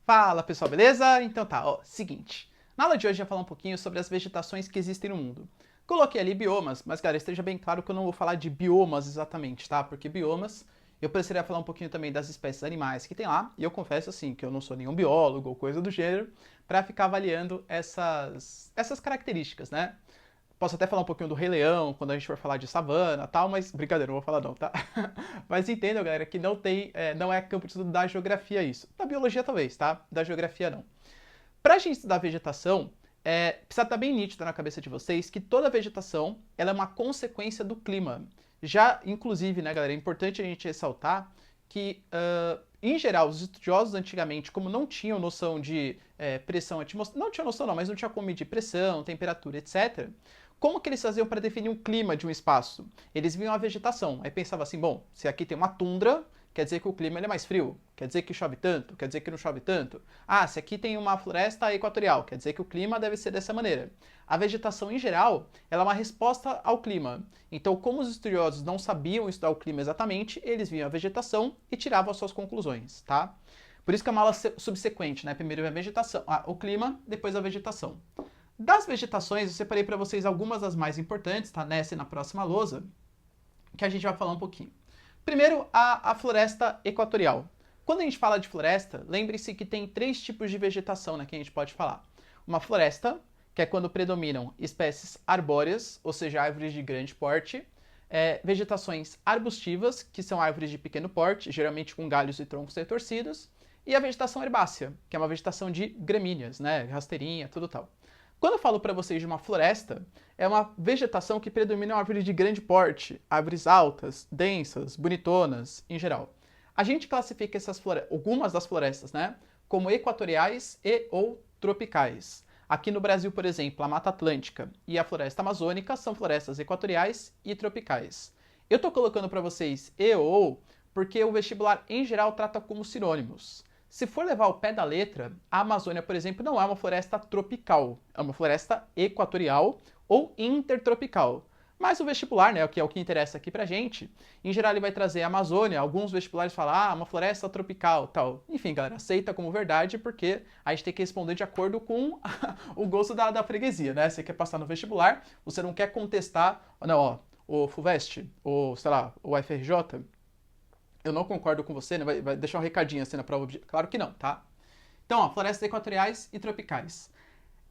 Fala pessoal, beleza? Então tá, ó, seguinte. Na aula de hoje eu vou falar um pouquinho sobre as vegetações que existem no mundo. Coloquei ali biomas, mas galera, esteja bem claro que eu não vou falar de biomas exatamente, tá? Porque biomas, eu precisaria falar um pouquinho também das espécies animais que tem lá, e eu confesso assim, que eu não sou nenhum biólogo ou coisa do gênero, para ficar avaliando essas características, né? Posso até falar um pouquinho do Rei Leão, quando a gente for falar de savana e tal, mas brincadeira, não vou falar não, tá? Mas entendam, galera, que não é campo de estudo da geografia isso. Da biologia talvez, tá? Da geografia não. Pra gente estudar vegetação, precisa estar bem nítido na cabeça de vocês que toda vegetação ela é uma consequência do clima. Já, inclusive, né, galera, é importante a gente ressaltar que, em geral, os estudiosos antigamente, como não tinham noção de pressão atmosférica, não tinham noção não, mas não tinha como medir pressão, temperatura, etc., como que eles faziam para definir um clima de um espaço? Eles viam a vegetação, aí pensava assim, bom, se aqui tem uma tundra, quer dizer que o clima é mais frio, quer dizer que chove tanto, quer dizer que não chove tanto. Ah, se aqui tem uma floresta equatorial, quer dizer que o clima deve ser dessa maneira. A vegetação, em geral, ela é uma resposta ao clima. Então, como os estudiosos não sabiam estudar o clima exatamente, eles viam a vegetação e tiravam as suas conclusões, tá? Por isso que é uma aula subsequente, né? Primeiro é a vegetação, o clima, depois a vegetação. Das vegetações, eu separei para vocês algumas das mais importantes, tá? Nessa e na próxima lousa, que a gente vai falar um pouquinho. Primeiro, a floresta equatorial. Quando a gente fala de floresta, lembre-se que tem três tipos de vegetação, né, que a gente pode falar. Uma floresta, que é quando predominam espécies arbóreas, ou seja, árvores de grande porte, vegetações arbustivas, que são árvores de pequeno porte, geralmente com galhos e troncos retorcidos, e a vegetação herbácea, que é uma vegetação de gramíneas, né, rasteirinha, tudo tal. Quando eu falo para vocês de uma floresta, é uma vegetação que predomina árvores de grande porte, árvores altas, densas, bonitonas, em geral. A gente classifica algumas das florestas, né, como equatoriais e ou tropicais. Aqui no Brasil, por exemplo, a Mata Atlântica e a Floresta Amazônica são florestas equatoriais e tropicais. Eu estou colocando para vocês e ou porque o vestibular em geral trata como sinônimos. Se for levar ao pé da letra, a Amazônia, por exemplo, não é uma floresta tropical, é uma floresta equatorial ou intertropical. Mas o vestibular, né, que é o que interessa aqui pra gente, em geral ele vai trazer a Amazônia, alguns vestibulares falam, uma floresta tropical, tal. Enfim, galera, aceita como verdade, porque a gente tem que responder de acordo com o gosto da freguesia, né? Você quer passar no vestibular, você não quer contestar, não, ó, o FUVEST, ou, sei lá, o FRJ, eu não concordo com você, né? Vai deixar um recadinho assim na prova. Claro que não, tá? Então, ó, florestas equatoriais e tropicais.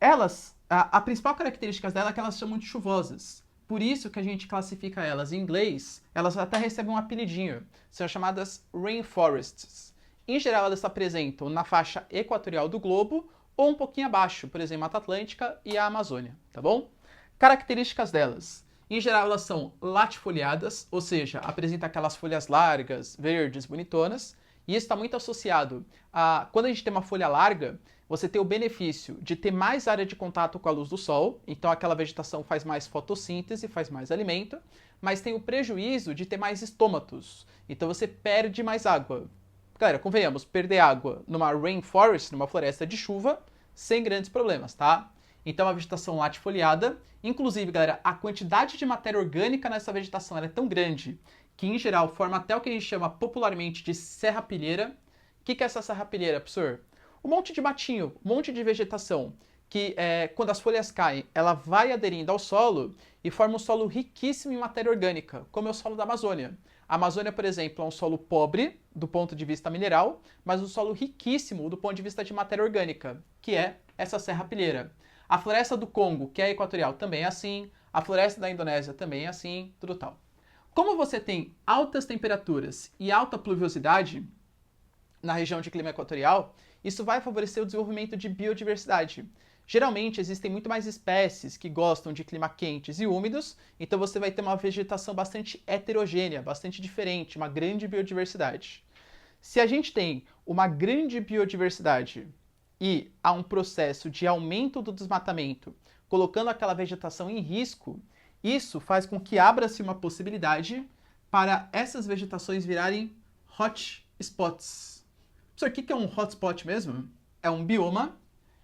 Elas, a principal característica delas é que elas são muito chuvosas. Por isso que a gente classifica elas em inglês, elas até recebem um apelidinho. São chamadas rainforests. Em geral, elas se apresentam na faixa equatorial do globo ou um pouquinho abaixo, por exemplo, a Mata Atlântica e a Amazônia, tá bom? Características delas. Em geral, elas são latifoliadas, ou seja, apresenta aquelas folhas largas, verdes, bonitonas, e isso está muito associado a, quando a gente tem uma folha larga, você tem o benefício de ter mais área de contato com a luz do sol, então aquela vegetação faz mais fotossíntese, faz mais alimento, mas tem o prejuízo de ter mais estômatos, então você perde mais água. Galera, convenhamos, perder água numa rainforest, numa floresta de chuva, sem grandes problemas, tá? Então, a vegetação latifoliada. Inclusive, galera, a quantidade de matéria orgânica nessa vegetação é tão grande que, em geral, forma até o que a gente chama popularmente de serrapilheira. O que é essa serrapilheira, professor? Um monte de matinho, um monte de vegetação que, quando as folhas caem, ela vai aderindo ao solo e forma um solo riquíssimo em matéria orgânica, como é o solo da Amazônia. A Amazônia, por exemplo, é um solo pobre do ponto de vista mineral, mas um solo riquíssimo do ponto de vista de matéria orgânica, que é essa serrapilheira. A floresta do Congo, que é equatorial, também é assim. A floresta da Indonésia também é assim, tudo tal. Como você tem altas temperaturas e alta pluviosidade na região de clima equatorial, isso vai favorecer o desenvolvimento de biodiversidade. Geralmente existem muito mais espécies que gostam de clima quentes e úmidos, então você vai ter uma vegetação bastante heterogênea, bastante diferente, uma grande biodiversidade. Se a gente tem uma grande biodiversidade e há um processo de aumento do desmatamento, colocando aquela vegetação em risco, isso faz com que abra-se uma possibilidade para essas vegetações virarem hot spots. Professor, o que é um hotspot mesmo? É um bioma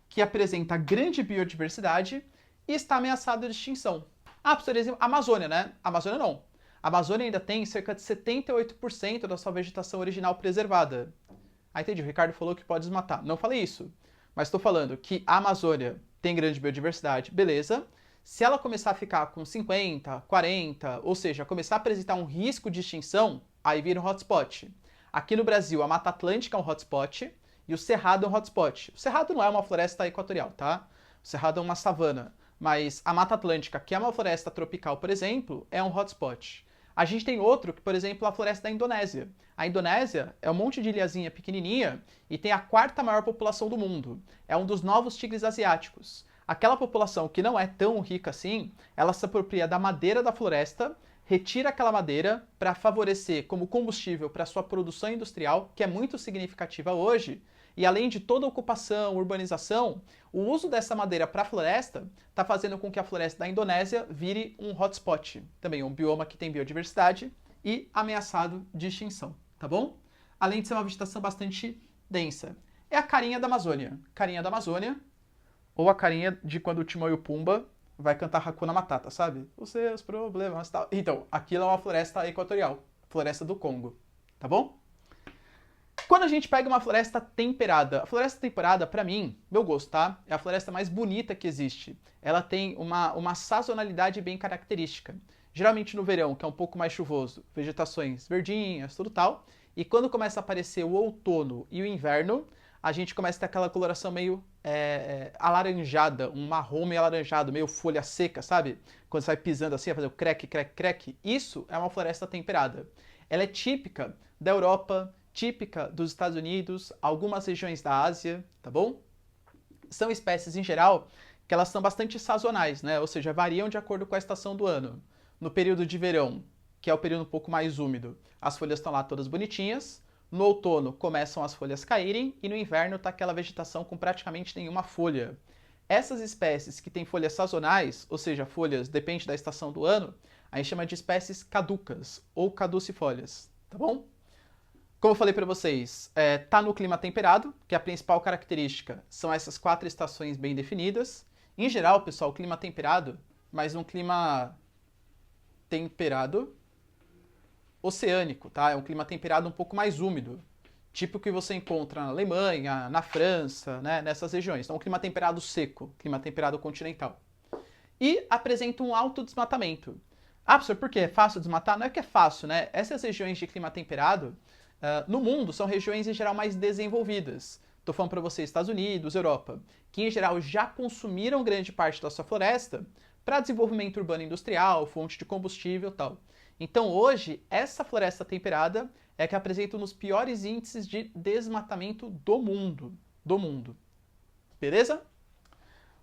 que apresenta grande biodiversidade e está ameaçado de extinção. Por exemplo, a Amazônia, né? A Amazônia não. A Amazônia ainda tem cerca de 78% da sua vegetação original preservada. Ah, entendi, o Ricardo falou que pode desmatar. Não falei isso, mas estou falando que a Amazônia tem grande biodiversidade, beleza. Se ela começar a ficar com 50, 40, ou seja, começar a apresentar um risco de extinção, aí vira um hotspot. Aqui no Brasil, a Mata Atlântica é um hotspot e o Cerrado é um hotspot. O Cerrado não é uma floresta equatorial, tá? O Cerrado é uma savana. Mas a Mata Atlântica, que é uma floresta tropical, por exemplo, é um hotspot. A gente tem outro, que, por exemplo, a floresta da Indonésia. A Indonésia é um monte de ilhazinha pequenininha e tem a quarta maior população do mundo. É um dos novos tigres asiáticos. Aquela população que não é tão rica assim, ela se apropria da madeira da floresta, retira aquela madeira para favorecer como combustível para sua produção industrial, que é muito significativa hoje, e além de toda a ocupação, urbanização, o uso dessa madeira para a floresta está fazendo com que a floresta da Indonésia vire um hotspot, também um bioma que tem biodiversidade e ameaçado de extinção, tá bom? Além de ser uma vegetação bastante densa. É a carinha da Amazônia. Carinha da Amazônia, ou a carinha de quando o Timão e o Pumba vai cantar Hakuna Matata, sabe? Os seus problemas e tal. Então, aquilo é uma floresta equatorial, floresta do Congo, tá bom? Quando a gente pega uma floresta temperada, a floresta temperada, pra mim, meu gosto, tá? É a floresta mais bonita que existe. Ela tem uma sazonalidade bem característica. Geralmente no verão, que é um pouco mais chuvoso, vegetações verdinhas, tudo tal. E quando começa a aparecer o outono e o inverno, a gente começa a ter aquela coloração meio alaranjada, um marrom meio alaranjado, meio folha seca, sabe? Quando você vai pisando assim, vai fazer o crack, crack, crack. Isso é uma floresta temperada. Ela é típica da Europa, típica dos Estados Unidos, algumas regiões da Ásia, tá bom? São espécies, em geral, que elas são bastante sazonais, né? Ou seja, variam de acordo com a estação do ano. No período de verão, que é o período um pouco mais úmido, as folhas estão lá todas bonitinhas. No outono começam as folhas caírem e no inverno está aquela vegetação com praticamente nenhuma folha. Essas espécies que têm folhas sazonais, ou seja, folhas depende da estação do ano, a gente chama de espécies caducas ou caducifólias, tá bom? Como eu falei para vocês, tá no clima temperado, que a principal característica são essas 4 estações bem definidas. Em geral, pessoal, o clima temperado, mas um clima temperado oceânico, tá? É um clima temperado um pouco mais úmido, tipo o que você encontra na Alemanha, na França, né? Nessas regiões. Então, um clima temperado seco, clima temperado continental. E apresenta um alto desmatamento. Ah, professor, por quê? É fácil desmatar? Não é que é fácil, né? Essas regiões de clima temperado, no mundo, são regiões em geral mais desenvolvidas. Estou falando para vocês, Estados Unidos, Europa, que em geral já consumiram grande parte da sua floresta para desenvolvimento urbano e industrial, fonte de combustível e tal. Então hoje, essa floresta temperada é a que apresenta um dos piores índices de desmatamento do mundo. Do mundo. Beleza?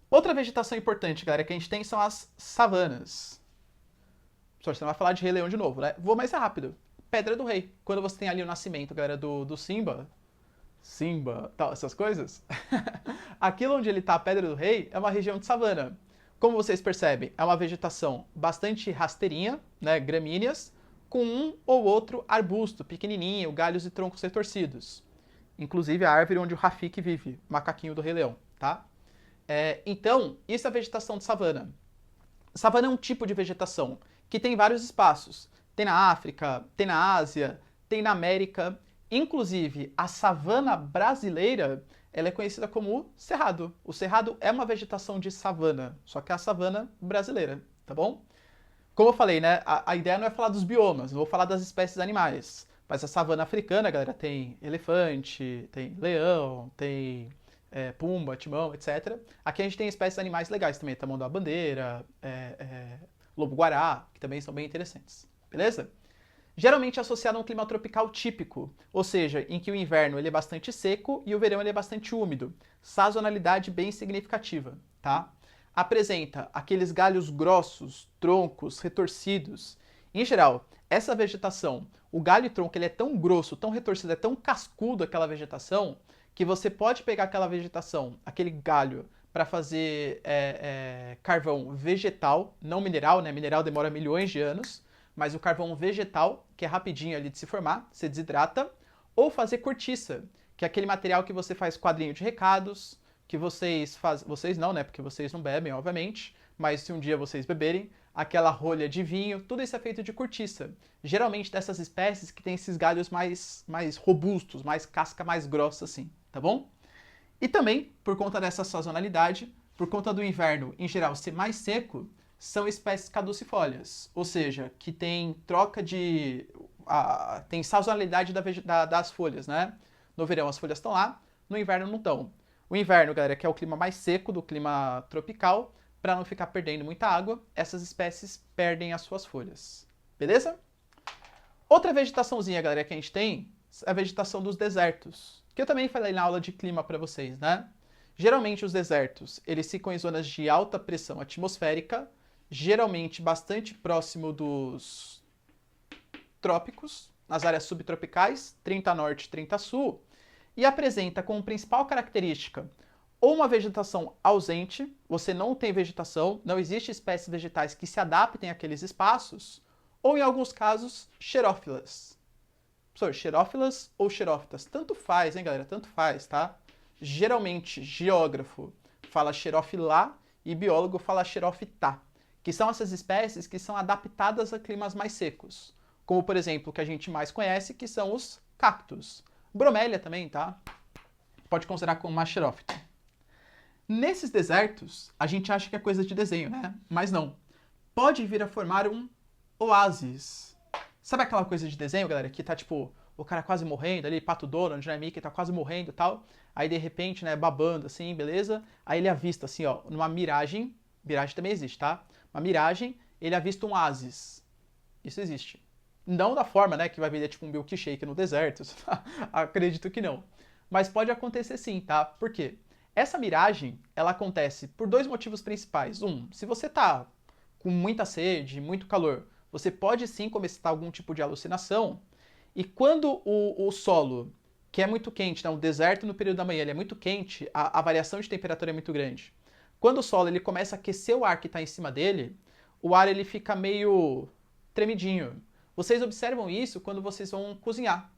Outra vegetação importante, galera, que a gente tem são as savanas. Professor, você não vai falar de Rei Leão de novo, né? Vou mais rápido. Pedra do Rei. Quando você tem ali o nascimento, galera, do Simba, tal, essas coisas, aquilo onde ele tá, a Pedra do Rei, é uma região de savana. Como vocês percebem, é uma vegetação bastante rasteirinha, né, gramíneas, com um ou outro arbusto pequenininho, galhos e troncos retorcidos. Inclusive a árvore onde o Rafiki vive, macaquinho do Rei Leão, tá? Então, isso é a vegetação de savana. Savana é um tipo de vegetação que tem vários espaços. Tem na África, tem na Ásia, tem na América. Inclusive, a savana brasileira, ela é conhecida como cerrado. O cerrado é uma vegetação de savana, só que é a savana brasileira, tá bom? Como eu falei, né, a ideia não é falar dos biomas, eu vou falar das espécies animais. Mas a savana africana, galera, tem elefante, tem leão, tem pumba, timão, etc. Aqui a gente tem espécies animais legais também, tamanduá-bandeira, lobo-guará, que também são bem interessantes, beleza? Geralmente associado a um clima tropical típico, ou seja, em que o inverno ele é bastante seco e o verão ele é bastante úmido. Sazonalidade bem significativa, tá? Apresenta aqueles galhos grossos, troncos, retorcidos. Em geral, essa vegetação, o galho e tronco ele é tão grosso, tão retorcido, é tão cascudo aquela vegetação, que você pode pegar aquela vegetação, aquele galho, para fazer carvão vegetal, não mineral, né? Mineral demora milhões de anos, mas o carvão vegetal, que é rapidinho ali de se formar, se desidrata, ou fazer cortiça, que é aquele material que você faz quadrinho de recados, que vocês não, né, porque vocês não bebem, obviamente, mas se um dia vocês beberem, aquela rolha de vinho, tudo isso é feito de cortiça. Geralmente dessas espécies que tem esses galhos mais robustos, mais casca mais grossa assim, tá bom? E também, por conta dessa sazonalidade, por conta do inverno em geral ser mais seco, são espécies caducifólias, ou seja, que tem troca de... tem sazonalidade das folhas, né? No verão as folhas estão lá, no inverno não estão. O inverno, galera, que é o clima mais seco do clima tropical, para não ficar perdendo muita água, essas espécies perdem as suas folhas. Beleza? Outra vegetaçãozinha, galera, que a gente tem é a vegetação dos desertos, que eu também falei na aula de clima para vocês, né? Geralmente os desertos, eles ficam em zonas de alta pressão atmosférica, geralmente bastante próximo dos trópicos, nas áreas subtropicais, 30 norte, 30 sul, e apresenta como principal característica ou uma vegetação ausente, você não tem vegetação, não existe espécies vegetais que se adaptem àqueles espaços, ou em alguns casos, xerófilas. Professor, xerófilas ou xerófitas? Tanto faz, hein, galera? Tanto faz, tá? Geralmente, geógrafo fala xerófila e biólogo fala xerófita, que são essas espécies que são adaptadas a climas mais secos. Como, por exemplo, o que a gente mais conhece, que são os cactos. Bromélia também, tá? Pode considerar como uma xerófita. Nesses desertos, a gente acha que é coisa de desenho, né? Mas não. Pode vir a formar um oásis. Sabe aquela coisa de desenho, galera, que tá tipo o cara quase morrendo ali, Pato Donald, né, Mickey tá quase morrendo e tal. Aí de repente, né, babando assim, beleza? Aí ele avista assim, ó, numa miragem também existe, tá? Uma miragem, ele avista um oásis. Isso existe. Não da forma, né, que vai vender tipo um milkshake no deserto. Acredito que não. Mas pode acontecer sim, tá? Por quê? Essa miragem, ela acontece por dois motivos principais. Um, se você tá com muita sede, muito calor, você pode sim começar algum tipo de alucinação. E quando o solo, que é muito quente, né, o deserto no período da manhã, ele é muito quente, a variação de temperatura é muito grande. Quando o solo ele começa a aquecer o ar que está em cima dele, o ar ele fica meio tremidinho. Vocês observam isso quando vocês vão cozinhar.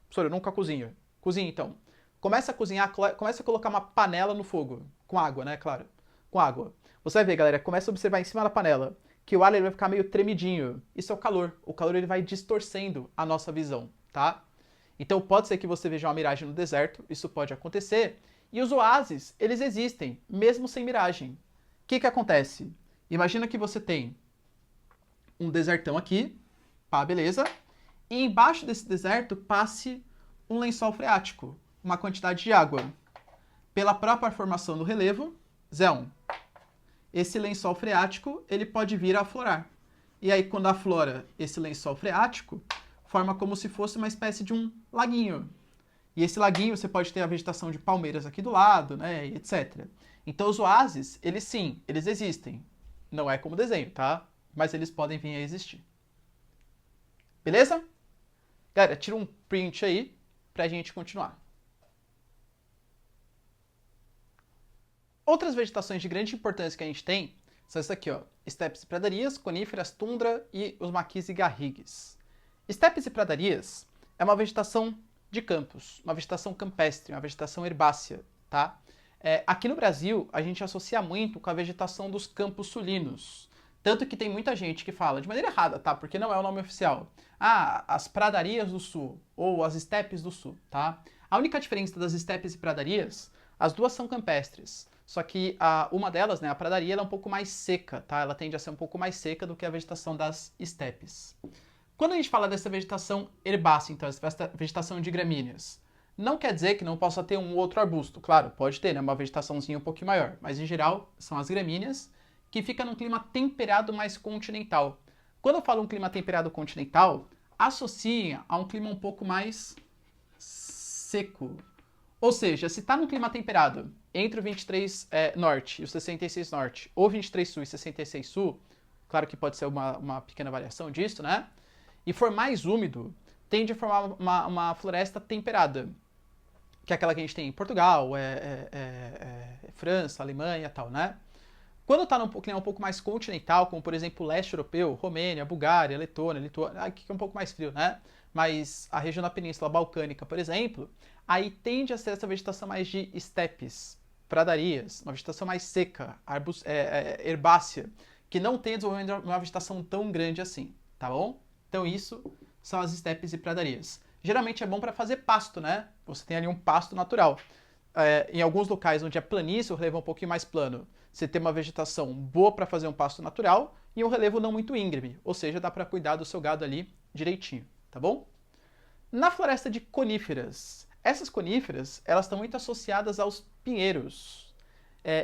Professor, eu nunca cozinho. Cozinha então. Começa a cozinhar, começa a colocar uma panela no fogo. Com água, né? Claro. Com água. Você vai ver, galera, começa a observar em cima da panela que o ar ele vai ficar meio tremidinho. Isso é o calor. O calor ele vai distorcendo a nossa visão, tá? Então pode ser que você veja uma miragem no deserto, isso pode acontecer. E os oásis, eles existem, mesmo sem miragem. O que acontece? Imagina que você tem um desertão aqui, pá, beleza? E embaixo desse deserto passe um lençol freático, uma quantidade de água. Pela própria formação do relevo, Zé1, esse lençol freático ele pode vir a aflorar. E aí quando aflora esse lençol freático, forma como se fosse uma espécie de um laguinho. E esse laguinho você pode ter a vegetação de palmeiras aqui do lado, né, e etc. Então os oásis, eles sim, eles existem. Não é como desenho, tá? Mas eles podem vir a existir. Beleza? Galera, tira um print aí pra gente continuar. Outras vegetações de grande importância que a gente tem são essas aqui, ó. Estepes e pradarias, coníferas, tundra e os maquis e garrigues. Estepes e pradarias é uma vegetação de campos, uma vegetação campestre, uma vegetação herbácea, tá? Aqui no Brasil, a gente associa muito com a vegetação dos campos sulinos. Tanto que tem muita gente que fala, de maneira errada, tá? Porque não é o nome oficial. Ah, as pradarias do sul, ou as estepes do sul, tá? A única diferença das estepes e pradarias, as duas são campestres. Só que uma delas, né, a pradaria, ela é um pouco mais seca, tá? Ela tende a ser um pouco mais seca do que a vegetação das estepes. Quando a gente fala dessa vegetação herbácea, então, essa vegetação de gramíneas, não quer dizer que não possa ter um outro arbusto. Claro, pode ter, né, uma vegetaçãozinha um pouquinho maior. Mas, em geral, são as gramíneas, que fica num clima temperado mais continental. Quando eu falo um clima temperado continental, associa a um clima um pouco mais seco. Ou seja, se está num clima temperado entre o 23 norte e o 66 norte, ou 23 sul e 66 sul, claro que pode ser uma pequena variação disso, né? E for mais úmido, tende a formar uma floresta temperada, que é aquela que a gente tem em Portugal, França, Alemanha e tal, né? Quando está num clima um pouco mais continental, como por exemplo o leste europeu, Romênia, Bulgária, Letônia, Lituânia, aqui é um pouco mais frio, né? Mas a região da Península Balcânica, por exemplo, aí tende a ser essa vegetação mais de estepes, pradarias, uma vegetação mais seca, herbácea, que não tenha desenvolvimento de uma vegetação tão grande assim, tá bom? Então isso são as estepes e pradarias. Geralmente é bom para fazer pasto, né? Você tem ali um pasto natural. Em alguns locais onde é planície, o relevo é um pouquinho mais plano, você tem uma vegetação boa para fazer um pasto natural e um relevo não muito íngreme, ou seja, dá para cuidar do seu gado ali direitinho, tá bom? Na floresta de coníferas, essas coníferas elas estão muito associadas aos pinheiros.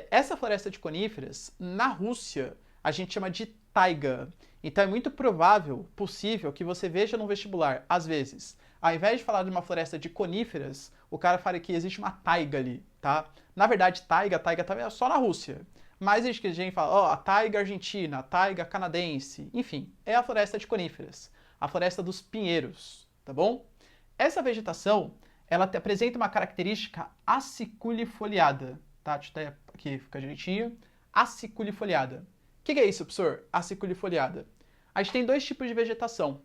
Essa floresta de coníferas, na Rússia, a gente chama de taiga. Então é muito provável, possível, que você veja no vestibular, às vezes, ao invés de falar de uma floresta de coníferas, o cara fala que existe uma taiga ali, tá? Na verdade, taiga também é só na Rússia. Mas a gente fala, ó, a taiga argentina, a taiga canadense, enfim, é a floresta de coníferas, a floresta dos pinheiros, tá bom? Essa vegetação, ela apresenta uma característica aciculifoliada, tá? Deixa eu até aqui ficar direitinho. Aciculifoliada. O que é isso, professor? Aciculifoliada. A gente tem dois tipos de vegetação.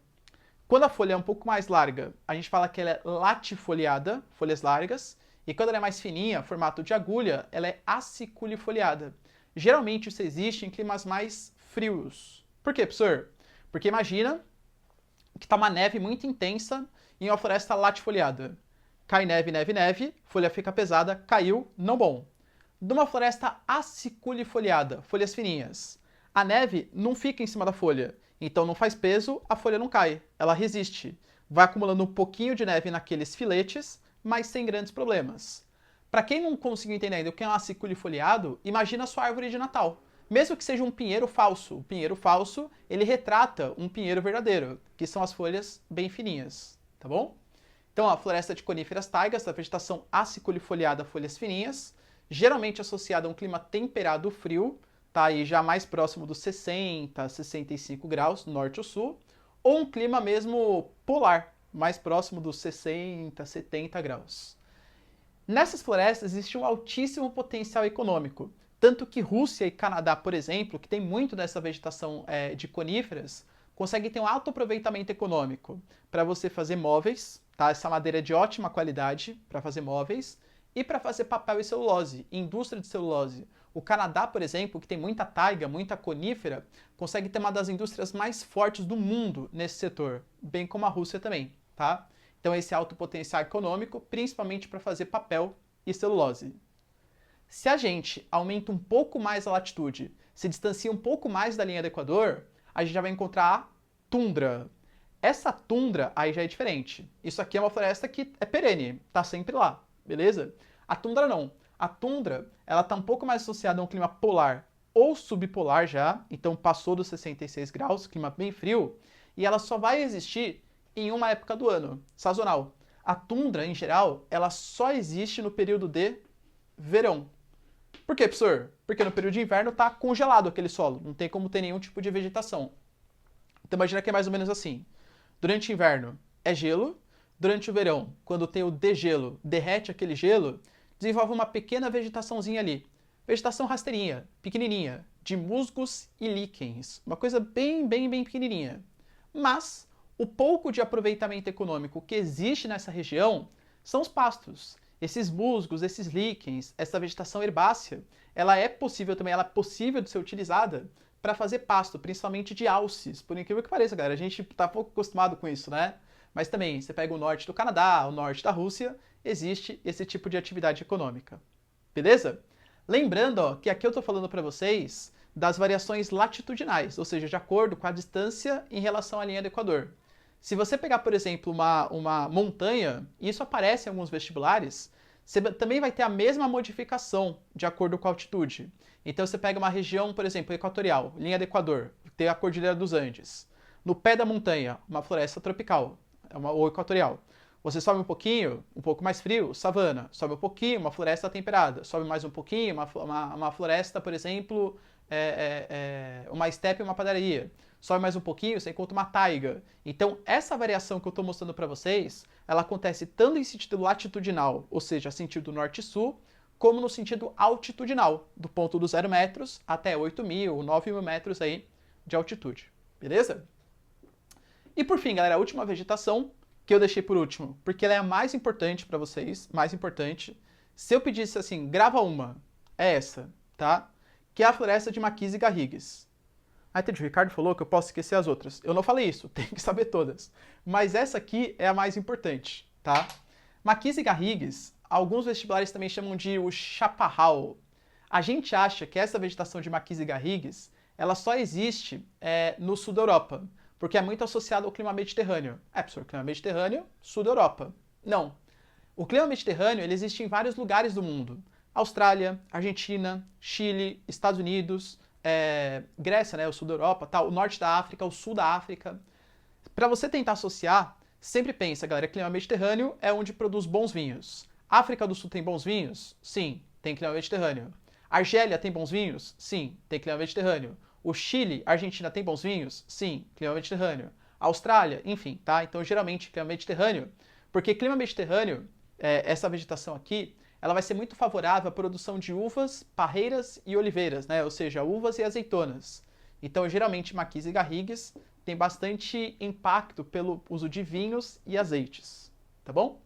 Quando a folha é um pouco mais larga, a gente fala que ela é latifoliada, folhas largas, e quando ela é mais fininha, formato de agulha, ela é aciculifoliada. Geralmente isso existe em climas mais frios. Por quê, professor? Porque imagina que está uma neve muito intensa em uma floresta latifoliada. Cai neve, neve, neve, folha fica pesada, caiu, não bom. De uma floresta aciculifoliada, folhas fininhas. A neve não fica em cima da folha, então não faz peso, a folha não cai, ela resiste. Vai acumulando um pouquinho de neve naqueles filetes, mas sem grandes problemas. Para quem não conseguiu entender ainda o que é um aciculifoliado, imagina a sua árvore de Natal. Mesmo que seja um pinheiro falso, o pinheiro falso, ele retrata um pinheiro verdadeiro, que são as folhas bem fininhas, tá bom? Então, a floresta de coníferas taigas, a vegetação aciculifoliada, folhas fininhas, geralmente associada a um clima temperado frio, tá aí já mais próximo dos 60, 65 graus, norte ou sul, ou um clima mesmo polar, mais próximo dos 60, 70 graus. Nessas florestas existe um altíssimo potencial econômico, tanto que Rússia e Canadá, por exemplo, que tem muito dessa vegetação de coníferas, conseguem ter um alto aproveitamento econômico para você fazer móveis, tá? Essa madeira é de ótima qualidade para fazer móveis, e para fazer papel e celulose, indústria de celulose. O Canadá, por exemplo, que tem muita taiga, muita conífera, consegue ter uma das indústrias mais fortes do mundo nesse setor, bem como a Rússia também, tá? Então esse alto potencial econômico, principalmente para fazer papel e celulose. Se a gente aumenta um pouco mais a latitude, se distancia um pouco mais da linha do Equador, a gente já vai encontrar a tundra. Essa tundra aí já é diferente. Isso aqui é uma floresta que é perene, tá sempre lá, beleza? A tundra não. A tundra, ela tá um pouco mais associada a um clima polar ou subpolar já, então passou dos 66 graus, clima bem frio, e ela só vai existir em uma época do ano, sazonal. A tundra, em geral, ela só existe no período de verão. Por quê, professor? Porque no período de inverno está congelado aquele solo, não tem como ter nenhum tipo de vegetação. Então imagina que é mais ou menos assim. Durante o inverno é gelo, durante o verão, quando tem o degelo, derrete aquele gelo, desenvolve uma pequena vegetaçãozinha ali. Vegetação rasteirinha, pequenininha, de musgos e líquens. Uma coisa bem pequenininha. Mas o pouco de aproveitamento econômico que existe nessa região são os pastos. Esses musgos, esses líquens, essa vegetação herbácea, ela é possível de ser utilizada para fazer pasto, principalmente de alces. Por incrível que pareça, galera, a gente está pouco acostumado com isso, né? Mas também, você pega o norte do Canadá, o norte da Rússia, existe esse tipo de atividade econômica. Beleza? Lembrando, ó, que aqui eu estou falando para vocês das variações latitudinais, ou seja, de acordo com a distância em relação à linha do Equador. Se você pegar, por exemplo, uma montanha, e isso aparece em alguns vestibulares, você também vai ter a mesma modificação de acordo com a altitude. Então você pega uma região, por exemplo, equatorial, linha do Equador, tem a Cordilheira dos Andes. No pé da montanha, uma floresta tropical, ou equatorial. Você sobe um pouquinho, um pouco mais frio, savana. Sobe um pouquinho, uma floresta temperada. Sobe mais um pouquinho, uma floresta, por exemplo, uma estepe e uma padaria. Sobe mais um pouquinho, você encontra uma taiga. Então, essa variação que eu estou mostrando para vocês, ela acontece tanto em sentido latitudinal, ou seja, sentido norte-sul, como no sentido altitudinal, do ponto dos 0 metros até 8.000 ou 9.000 metros aí de altitude. Beleza? E por fim, galera, a última vegetação que eu deixei por último, porque ela é a mais importante para vocês, mais importante. Se eu pedisse assim, grava uma, é essa, tá? Que é a floresta de maquis e garrigues. Ah, entendi. O Ricardo falou que eu posso esquecer as outras. Eu não falei isso, tem que saber todas. Mas essa aqui é a mais importante, tá? Maquis e Garrigues, alguns vestibulares também chamam de o chaparral. A gente acha que essa vegetação de Maquis e Garrigues, ela só existe no sul da Europa, porque é muito associado ao clima mediterrâneo. Professor, clima mediterrâneo, sul da Europa. Não. O clima mediterrâneo ele existe em vários lugares do mundo. Austrália, Argentina, Chile, Estados Unidos, Grécia, né, o sul da Europa, tá, o norte da África, o sul da África. Para você tentar associar, sempre pensa, galera, clima mediterrâneo é onde produz bons vinhos. África do Sul tem bons vinhos? Sim, tem clima mediterrâneo. Argélia tem bons vinhos? Sim, tem clima mediterrâneo. O Chile, Argentina tem bons vinhos? Sim, clima mediterrâneo. Austrália, enfim, tá? Então, geralmente, clima mediterrâneo, porque clima mediterrâneo, essa vegetação aqui, ela vai ser muito favorável à produção de uvas, parreiras e oliveiras, né? Ou seja, uvas e azeitonas. Então, geralmente, Maquis e Garrigues tem bastante impacto pelo uso de vinhos e azeites, tá bom?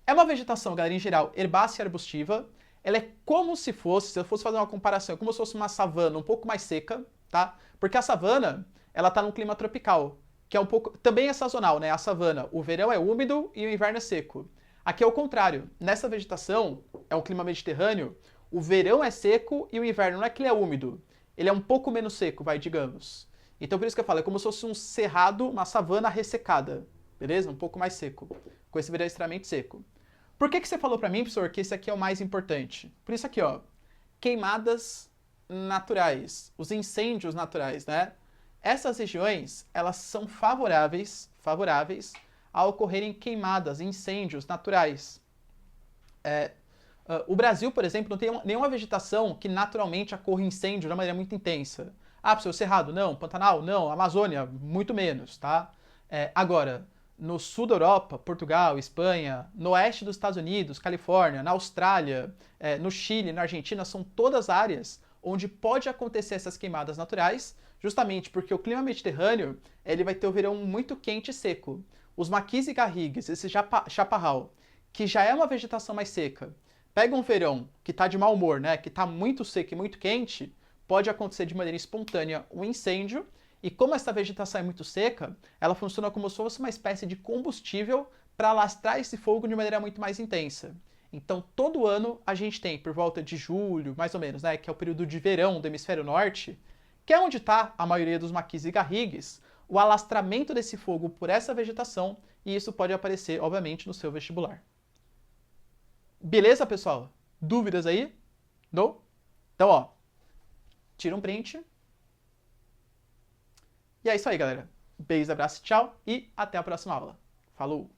É uma vegetação, galera, em geral, herbácea e arbustiva. Ela é como se fosse, se eu fosse fazer uma comparação, como se fosse uma savana um pouco mais seca, tá? Porque a savana, ela tá num clima tropical, que é um pouco, também é sazonal, né? A savana, o verão é úmido e o inverno é seco. Aqui é o contrário. Nessa vegetação, é um clima mediterrâneo, o verão é seco e o inverno não é que ele é úmido, ele é um pouco menos seco, vai, digamos. Então por isso que eu falo, é como se fosse um cerrado, uma savana ressecada, beleza? Um pouco mais seco, com esse verão extremamente seco. Por que você falou pra mim, professor, que esse aqui é o mais importante? Por isso aqui, ó, queimadas naturais, os incêndios naturais, né? Essas regiões, elas são favoráveis a ocorrerem queimadas, incêndios naturais. O Brasil, por exemplo, não tem nenhuma vegetação que naturalmente ocorra incêndio de uma maneira muito intensa. Ah, professor, Cerrado? Não. Pantanal? Não. Amazônia? Muito menos, tá? Agora, no sul da Europa, Portugal, Espanha, no oeste dos Estados Unidos, Califórnia, na Austrália, no Chile, na Argentina, são todas áreas onde pode acontecer essas queimadas naturais, justamente porque o clima mediterrâneo ele vai ter o verão muito quente e seco. Os maquis e garrigues, esse chaparral, que já é uma vegetação mais seca, pega um verão que está de mau humor, né, que está muito seco e muito quente, pode acontecer de maneira espontânea um incêndio, e como essa vegetação é muito seca, ela funciona como se fosse uma espécie de combustível para alastrar esse fogo de maneira muito mais intensa. Então, todo ano a gente tem, por volta de julho, mais ou menos, né, que é o período de verão do hemisfério norte, que é onde está a maioria dos maquis e garrigues, o alastramento desse fogo por essa vegetação, e isso pode aparecer, obviamente, no seu vestibular. Beleza, pessoal? Dúvidas aí? Não? Então, ó, tira um print. E é isso aí, galera. Beijo, abraço, tchau e até a próxima aula. Falou!